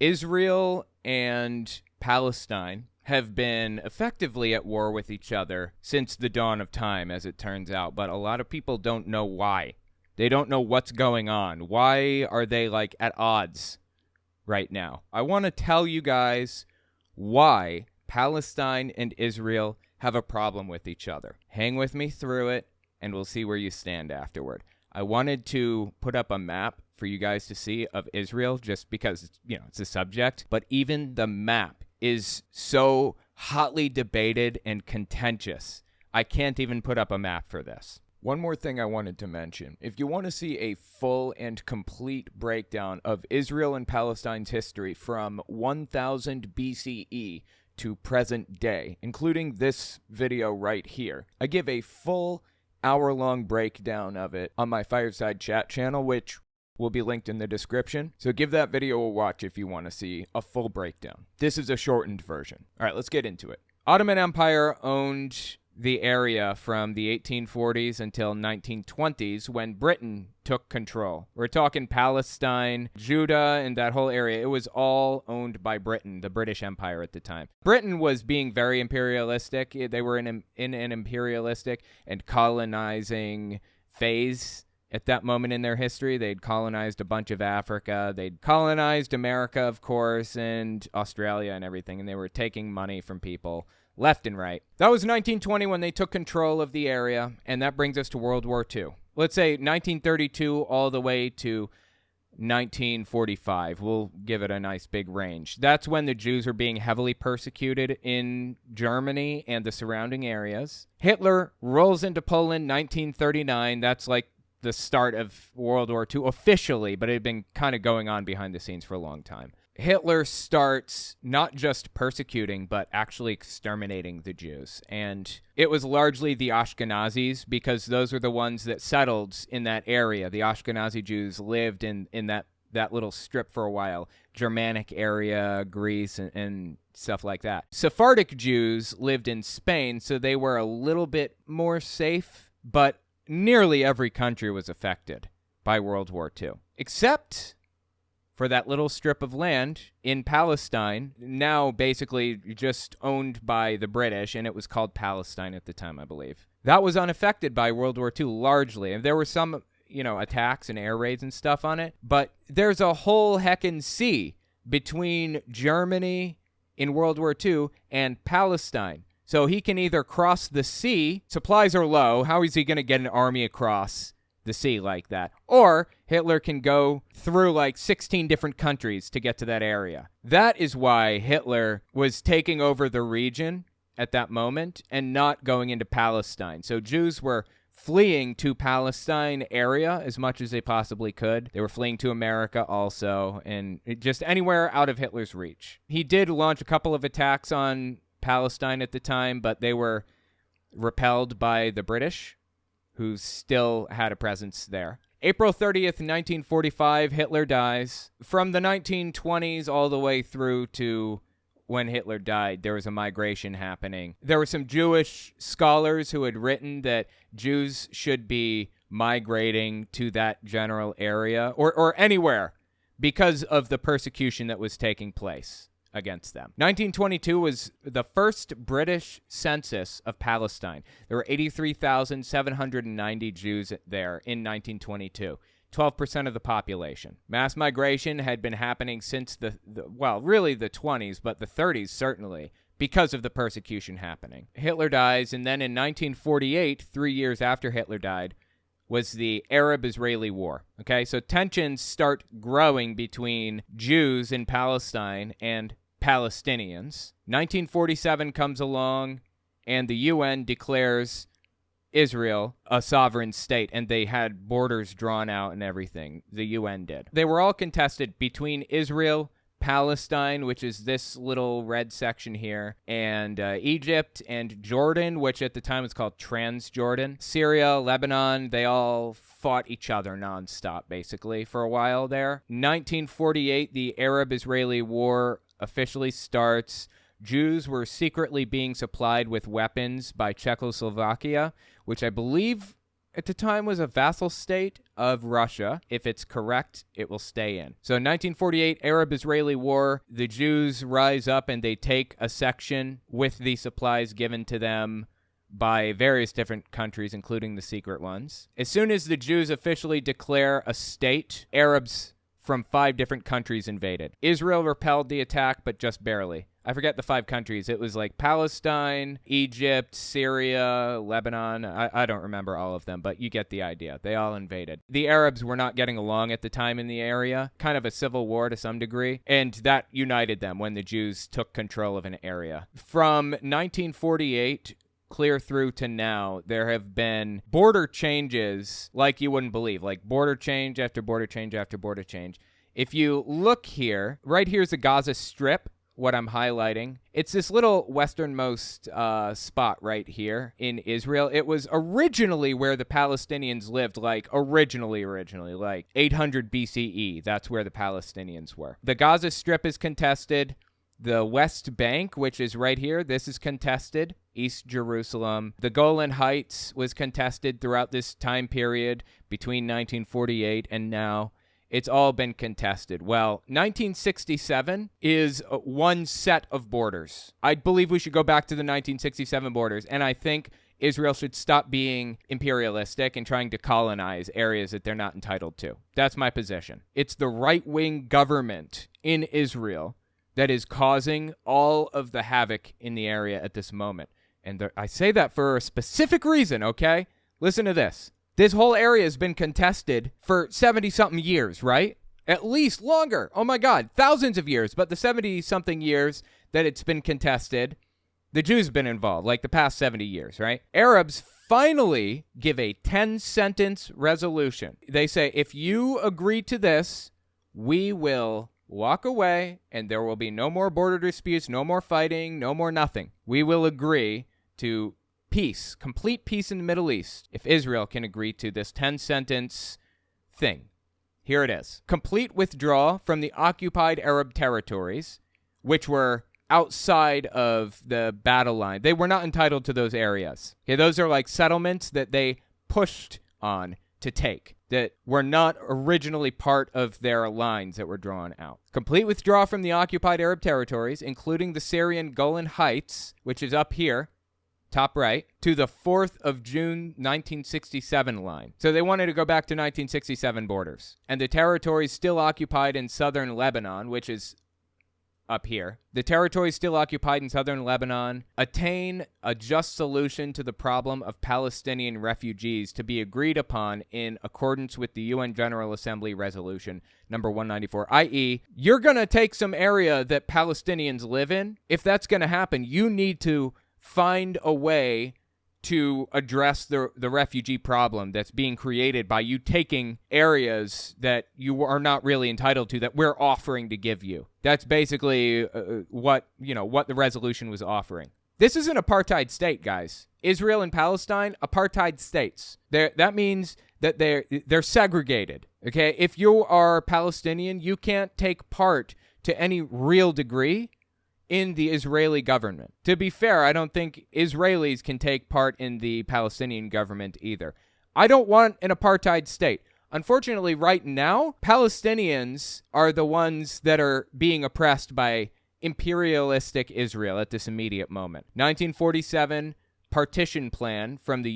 Israel and Palestine have been effectively at war with each other since the dawn of time, as it turns out, but a lot of people don't know why. They don't know what's going on. Why are they, like, at odds right now? I want to tell you guys why Palestine and Israel have a problem with each other. Hang with me through it, and we'll see where you stand afterward. I wanted to put up a map for you guys to see of Israel just because, it's a subject, but even the map is so hotly debated and contentious. I can't even put up a map for this. One more thing I wanted to mention. If you want to see a full and complete breakdown of Israel and Palestine's history from 1000 BCE to present day, including this video right here, I give a full hour-long breakdown of it on my Fireside Chat channel, which will be linked in the description. So give that video a watch if you want to see a full breakdown. This is a shortened version. All right, let's get into it. Ottoman Empire owned the area from the 1840s until 1920s when Britain took control. We're talking Palestine, Judah, and that whole area. It was all owned by Britain, the British Empire at the time. Britain was being very imperialistic. They were in an imperialistic and colonizing phase at that moment in their history. They'd colonized a bunch of Africa. They'd colonized America, of course, and Australia and everything, and they were taking money from people left and right. That was 1920 when they took control of the area, and that brings us to World War II. Let's say 1932 all the way to 1945. We'll give it a nice big range. That's when the Jews are being heavily persecuted in Germany and the surrounding areas. Hitler rolls into Poland 1939. That's like the start of World War II officially, but it had been kind of going on behind the scenes for a long time. Hitler starts not just persecuting, but actually exterminating the Jews. And it was largely the Ashkenazis, because those were the ones that settled in that area. The Ashkenazi Jews lived in that little strip for a while. Germanic area, Greece, and stuff like that. Sephardic Jews lived in Spain, so they were a little bit more safe, but nearly every country was affected by World War II, except for that little strip of land in Palestine, now basically just owned by the British, and it was called Palestine at the time, I believe. That was unaffected by World War II largely, and there were some, attacks and air raids and stuff on it, but there's a whole heckin' sea between Germany in World War II and Palestine. So he can either cross the sea, supplies are low, how is he going to get an army across the sea like that? Or Hitler can go through like 16 different countries to get to that area. That is why Hitler was taking over the region at that moment and not going into Palestine. So Jews were fleeing to Palestine area as much as they possibly could. They were fleeing to America also, and just anywhere out of Hitler's reach. He did launch a couple of attacks on Palestine at the time, but they were repelled by the British, who still had a presence there. April 30th, 1945, Hitler dies. From the 1920s all the way through to when Hitler died, there was a migration happening. There were some Jewish scholars who had written that Jews should be migrating to that general area or anywhere because of the persecution that was taking place against them. 1922 was the first British census of Palestine. There were 83,790 Jews there in 1922, 12% of the population. Mass migration had been happening since really the 20s, but the 30s certainly, because of the persecution happening. Hitler dies, and then in 1948, 3 years after Hitler died, was the Arab-Israeli War. Okay, so tensions start growing between Jews in Palestine and Palestinians. 1947 comes along, and the UN declares Israel a sovereign state, and they had borders drawn out and everything. The UN did. They were all contested between Israel, Palestine, which is this little red section here, and Egypt and Jordan, which at the time was called Transjordan. Syria, Lebanon, they all fought each other nonstop, basically, for a while there. 1948, the Arab-Israeli War officially starts. Jews were secretly being supplied with weapons by Czechoslovakia, which I believe at the time was a vassal state of Russia. If it's correct, it will stay in. So in 1948, Arab-Israeli War, the Jews rise up and they take a section with the supplies given to them by various different countries, including the secret ones. As soon as the Jews officially declare a state, Arabs from 5 different countries invaded. Israel repelled the attack, but just barely. I forget the 5 countries. It was like Palestine, Egypt, Syria, Lebanon. I don't remember all of them, but you get the idea. They all invaded. The Arabs were not getting along at the time in the area, kind of a civil war to some degree, and that united them when the Jews took control of an area. From 1948 clear through to now, there have been border changes like you wouldn't believe, like border change after border change after border change. If you look here, right here's the Gaza Strip, what I'm highlighting. It's this little westernmost spot right here in Israel. It was originally where the Palestinians lived, like originally, like 800 BCE. That's where the Palestinians were. The Gaza Strip is contested. The West Bank, which is right here, this is contested. East Jerusalem. The Golan Heights was contested throughout this time period between 1948 and now. It's all been contested. Well, 1967 is one set of borders. I believe we should go back to the 1967 borders, and I think Israel should stop being imperialistic and trying to colonize areas that they're not entitled to. That's my position. It's the right-wing government in Israel that is causing all of the havoc in the area at this moment. And I say that for a specific reason, okay? Listen to this. This whole area has been contested for 70-something years, right? At least longer. Oh my God, thousands of years. But the 70-something years that it's been contested, the Jews have been involved, like the past 70 years, right? Arabs finally give a 10-sentence resolution. They say, if you agree to this, we will walk away and there will be no more border disputes, no more fighting, no more nothing. We will agree to peace, complete peace in the Middle East, if Israel can agree to this 10-sentence thing. Here it is. Complete withdrawal from the occupied Arab territories, which were outside of the battle line. They were not entitled to those areas. Okay, those are like settlements that they pushed on to take, that were not originally part of their lines that were drawn out. Complete withdrawal from the occupied Arab territories, including the Syrian Golan Heights, which is up here, top right, to the 4th of June 1967 line. So they wanted to go back to 1967 borders. And the territories still occupied in southern Lebanon, which is up here. The territories still occupied in southern Lebanon attain a just solution to the problem of Palestinian refugees to be agreed upon in accordance with the UN General Assembly Resolution number 194, i.e., you're going to take some area that Palestinians live in. If that's going to happen, you need to find a way to address the refugee problem that's being created by you taking areas that you are not really entitled to, that we're offering to give you. That's basically what the resolution was offering. This is an apartheid state, guys. Israel and Palestine, apartheid states. That means that they're segregated. Okay, if you are Palestinian, you can't take part to any real degree in the Israeli government. To be fair, I don't think Israelis can take part in the Palestinian government either. I don't want an apartheid state. Unfortunately, right now, Palestinians are the ones that are being oppressed by imperialistic Israel at this immediate moment. 1947 partition plan from the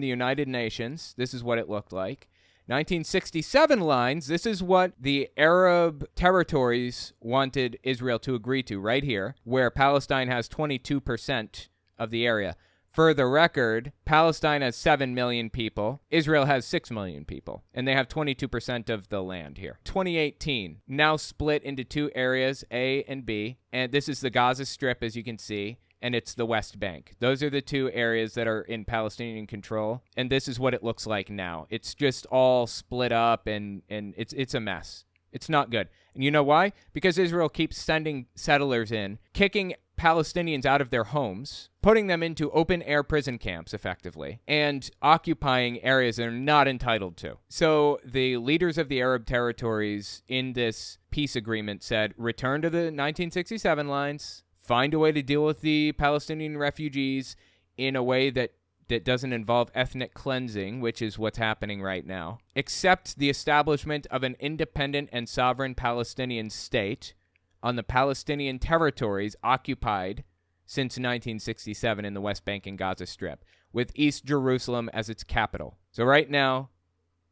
United Nations. This is what it looked like. 1967 lines, this is what the Arab territories wanted Israel to agree to right here, where Palestine has 22% of the area. For the record, Palestine has 7 million people. Israel has 6 million people, and they have 22% of the land here. 2018, now split into 2 areas, A and B, and this is the Gaza Strip, as you can see, and it's the West Bank. Those are the 2 areas that are in Palestinian control, and this is what it looks like now. It's just all split up, and it's a mess. It's not good. And you know why? Because Israel keeps sending settlers in, kicking Palestinians out of their homes, putting them into open-air prison camps, effectively, and occupying areas they're not entitled to. So the leaders of the Arab territories in this peace agreement said, return to the 1967 lines, find a way to deal with the Palestinian refugees in a way that that doesn't involve ethnic cleansing, which is what's happening right now, accept the establishment of an independent and sovereign Palestinian state on the Palestinian territories occupied since 1967 in the West Bank and Gaza Strip, with East Jerusalem as its capital. So right now,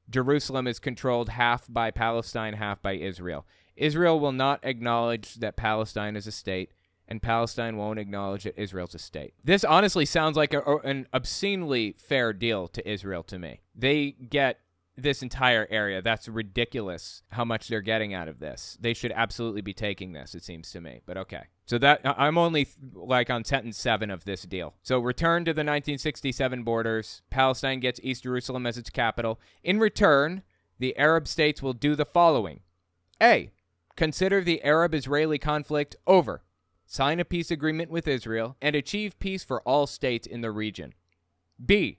Jerusalem is controlled half by Palestine, half by Israel. Israel will not acknowledge that Palestine is a state, and Palestine won't acknowledge that Israel's a state. This honestly sounds like an obscenely fair deal to Israel to me. They get this entire area. That's ridiculous how much they're getting out of this. They should absolutely be taking this, it seems to me. But okay. So that I'm only like on sentence 7 of this deal. So return to the 1967 borders. Palestine gets East Jerusalem as its capital. In return, the Arab states will do the following. A. Consider the Arab-Israeli conflict over. Sign a peace agreement with Israel and achieve peace for all states in the region. B.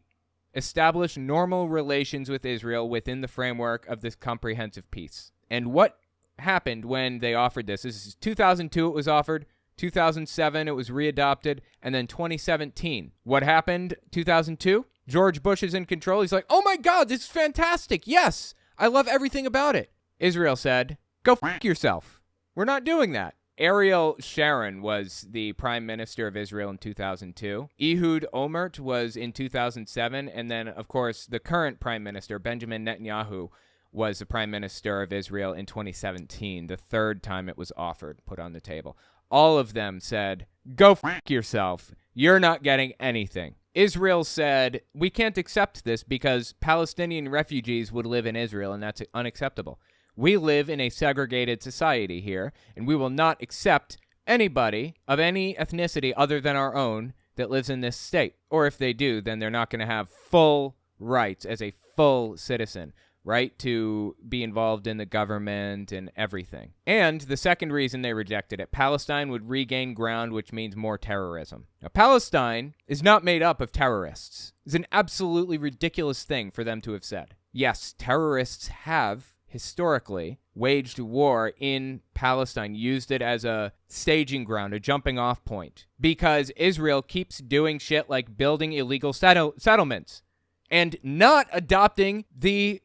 Establish normal relations with Israel within the framework of this comprehensive peace. And what happened when they offered this? This is 2002 it was offered, 2007 it was readopted, and then 2017. What happened 2002? George Bush is in control. He's like, oh my God, this is fantastic. Yes, I love everything about it. Israel said, go f*** yourself. We're not doing that. Ariel Sharon was the prime minister of Israel in 2002. Ehud Olmert was in 2007. And then, of course, the current prime minister, Benjamin Netanyahu, was the prime minister of Israel in 2017, the third time it was offered, put on the table. All of them said, go f*** yourself. You're not getting anything. Israel said, we can't accept this because Palestinian refugees would live in Israel, and that's unacceptable. We live in a segregated society here, and we will not accept anybody of any ethnicity other than our own that lives in this state. Or if they do, then they're not going to have full rights as a full citizen, right to be involved in the government and everything. And the second reason they rejected it, Palestine would regain ground, which means more terrorism. Now, Palestine is not made up of terrorists. It's an absolutely ridiculous thing for them to have said. Yes, terrorists have historically waged war in Palestine, used it as a staging ground, a jumping off point, because Israel keeps doing shit like building illegal settlements and not adopting the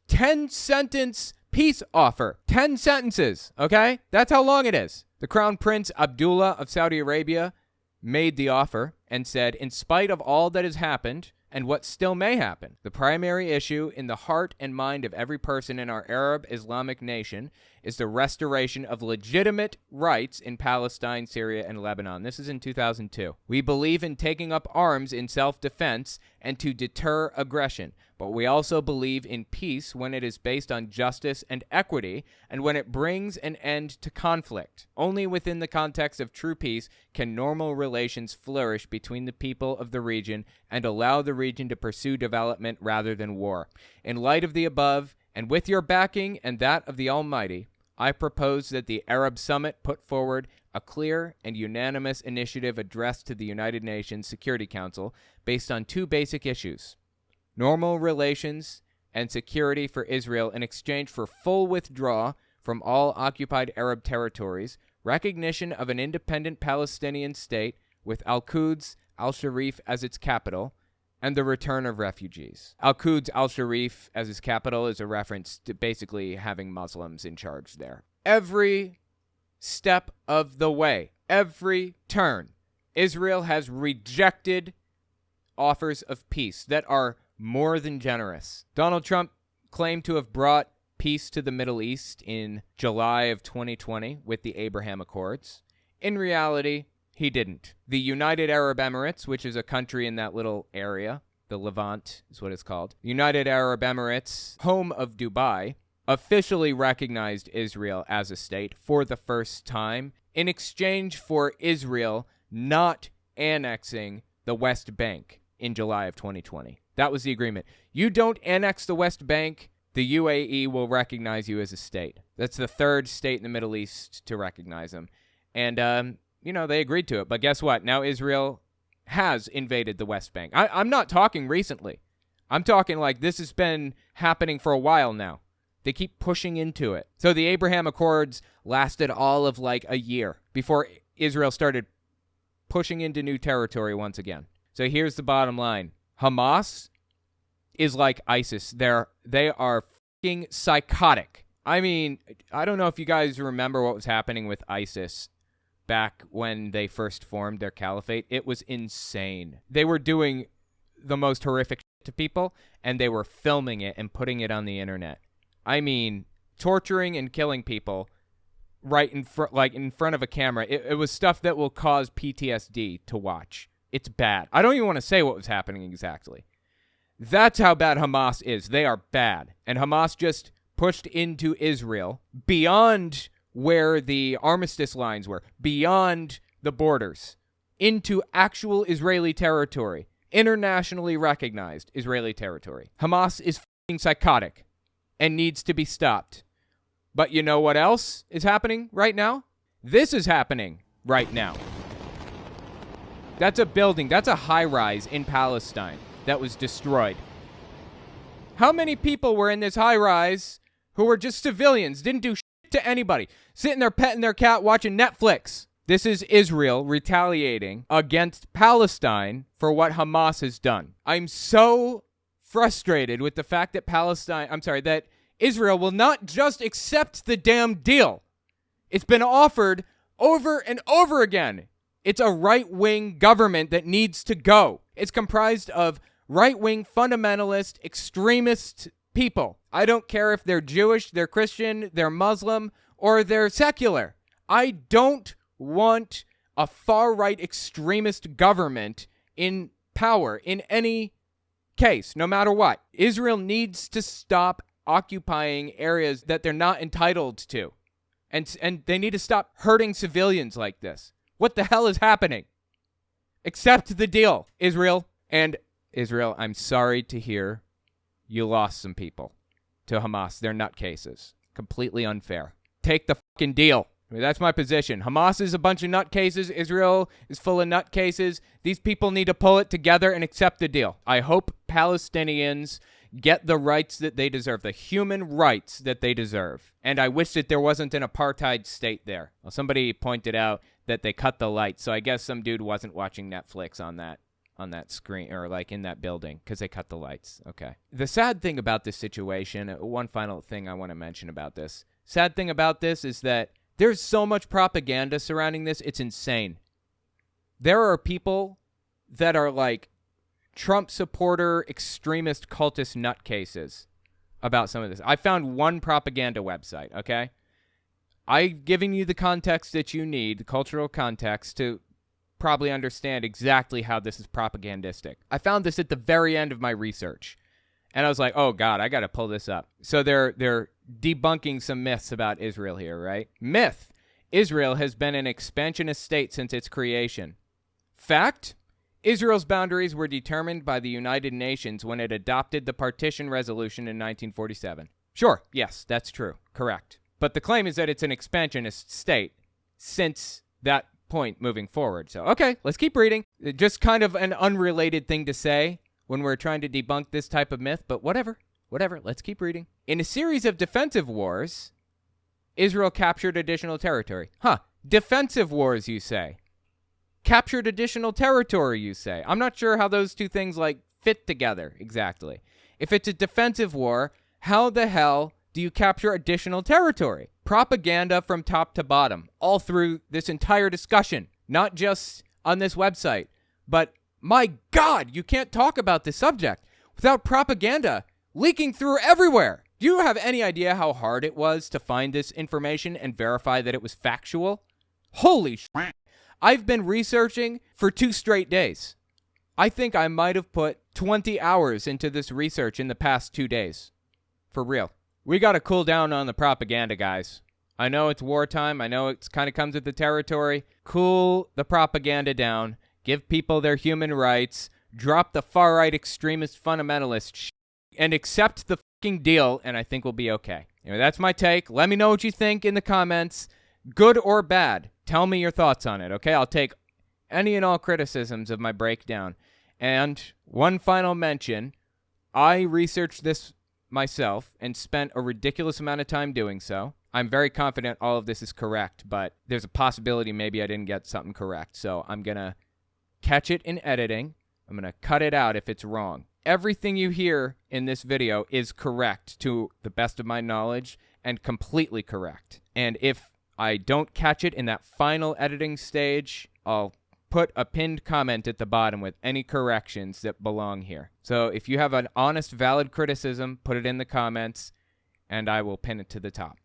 10-sentence peace offer. 10 sentences, okay? That's how long it is. The Crown Prince Abdullah of Saudi Arabia made the offer and said, in spite of all that has happened, and what still may happen, the primary issue in the heart and mind of every person in our Arab Islamic nation is the restoration of legitimate rights in Palestine, Syria, and Lebanon. This is in 2002. We believe in taking up arms in self-defense and to deter aggression, but we also believe in peace when it is based on justice and equity and when it brings an end to conflict. Only within the context of true peace can normal relations flourish between the people of the region and allow the region to pursue development rather than war. In light of the above, and with your backing and that of the Almighty, I propose that the Arab Summit put forward a clear and unanimous initiative addressed to the United Nations Security Council based on 2 basic issues: normal relations and security for Israel in exchange for full withdrawal from all occupied Arab territories, recognition of an independent Palestinian state with Al-Quds Al-Sharif as its capital, and the return of refugees. Al-Quds Al-Sharif as its capital is a reference to basically having Muslims in charge there. Every step of the way, every turn, Israel has rejected offers of peace that are more than generous. Donald Trump claimed to have brought peace to the Middle East in July of 2020 with the Abraham Accords. In reality, he didn't. The United Arab Emirates, which is a country in that little area, the Levant is what it's called, the United Arab Emirates, home of Dubai, officially recognized Israel as a state for the first time in exchange for Israel not annexing the West Bank in July of 2020. That was the agreement. You don't annex the West Bank, the UAE will recognize you as a state. That's the third state in the Middle East to recognize them. And, they agreed to it. But guess what? Now Israel has invaded the West Bank. I'm not talking recently. I'm talking like this has been happening for a while now. They keep pushing into it. So the Abraham Accords lasted all of like a year before Israel started pushing into new territory once again. So here's the bottom line. Hamas is like ISIS. They are fucking psychotic. I mean, I don't know if you guys remember what was happening with ISIS back when they first formed their caliphate. It was insane. They were doing the most horrific shit to people, and they were filming it and putting it on the internet. I mean, torturing and killing people right in front of a camera. It was stuff that will cause PTSD to watch. It's bad. I don't even want to say what was happening exactly. That's how bad Hamas is. They are bad. And Hamas just pushed into Israel beyond where the armistice lines were, beyond the borders, into actual Israeli territory, internationally recognized Israeli territory. Hamas is fucking psychotic and needs to be stopped. But you know what else is happening right now? This is happening right now. That's a building, that's a high-rise in Palestine that was destroyed. How many people were in this high-rise who were just civilians, didn't do shit to anybody, sitting there petting their cat, watching Netflix? This is Israel retaliating against Palestine for what Hamas has done. I'm so frustrated with the fact that that Israel will not just accept the damn deal. It's been offered over and over again. It's a right-wing government that needs to go. It's comprised of right-wing fundamentalist, extremist people. I don't care if they're Jewish, they're Christian, they're Muslim, or they're secular. I don't want a far-right extremist government in power in any case, no matter what. Israel needs to stop occupying areas that they're not entitled to. And they need to stop hurting civilians like this. What the hell is happening? Accept the deal, Israel. And Israel, I'm sorry to hear you lost some people to Hamas. They're nutcases. Completely unfair. Take the fucking deal. I mean, that's my position. Hamas is a bunch of nutcases. Israel is full of nutcases. These people need to pull it together and accept the deal. I hope Palestinians get the rights that they deserve, the human rights that they deserve. And I wish that there wasn't an apartheid state there. Well, somebody pointed out that they cut the lights, so I guess some dude wasn't watching Netflix on that screen, or like in that building, because they cut the lights. Okay. The sad thing about this situation, one final thing I want to mention about this. Sad thing about this is that there's so much propaganda surrounding this, it's insane. There are people that are like Trump supporter, extremist, cultist nutcases about some of this. I found one propaganda website, okay? I've given you the context that you need, the cultural context, to probably understand exactly how this is propagandistic. I found this at the very end of my research, and I was like, oh, God, I got to pull this up. So they're debunking some myths about Israel here, right? Myth: Israel has been an expansionist state since its creation. Fact: Israel's boundaries were determined by the United Nations when it adopted the Partition Resolution in 1947. Sure, yes, that's true, correct. But the claim is that it's an expansionist state since that point moving forward. So, okay, let's keep reading. Just kind of an unrelated thing to say when we're trying to debunk this type of myth, but whatever, let's keep reading. In a series of defensive wars, Israel captured additional territory. Defensive wars, you say? Captured additional territory, you say? I'm not sure how those two things, fit together exactly. If it's a defensive war, how the hell do you capture additional territory? Propaganda from top to bottom, all through this entire discussion, not just on this website. But, my God, you can't talk about this subject without propaganda leaking through everywhere. Do you have any idea how hard it was to find this information and verify that it was factual? Holy shit. I've been researching for 2 straight days. I think I might have put 20 hours into this research in the past 2 days. For real. We got to cool down on the propaganda, guys. I know it's wartime. I know it kind of comes with the territory. Cool the propaganda down. Give people their human rights. Drop the far-right extremist fundamentalist shit. And accept the fucking deal, and I think we'll be okay. Anyway, that's my take. Let me know what you think in the comments. Good or bad. Tell me your thoughts on it, okay? I'll take any and all criticisms of my breakdown. And one final mention. I researched this myself and spent a ridiculous amount of time doing so. I'm very confident all of this is correct, but there's a possibility maybe I didn't get something correct. So I'm going to catch it in editing. I'm going to cut it out if it's wrong. Everything you hear in this video is correct to the best of my knowledge and completely correct. And if I don't catch it in that final editing stage, I'll put a pinned comment at the bottom with any corrections that belong here. So if you have an honest, valid criticism, put it in the comments, and I will pin it to the top.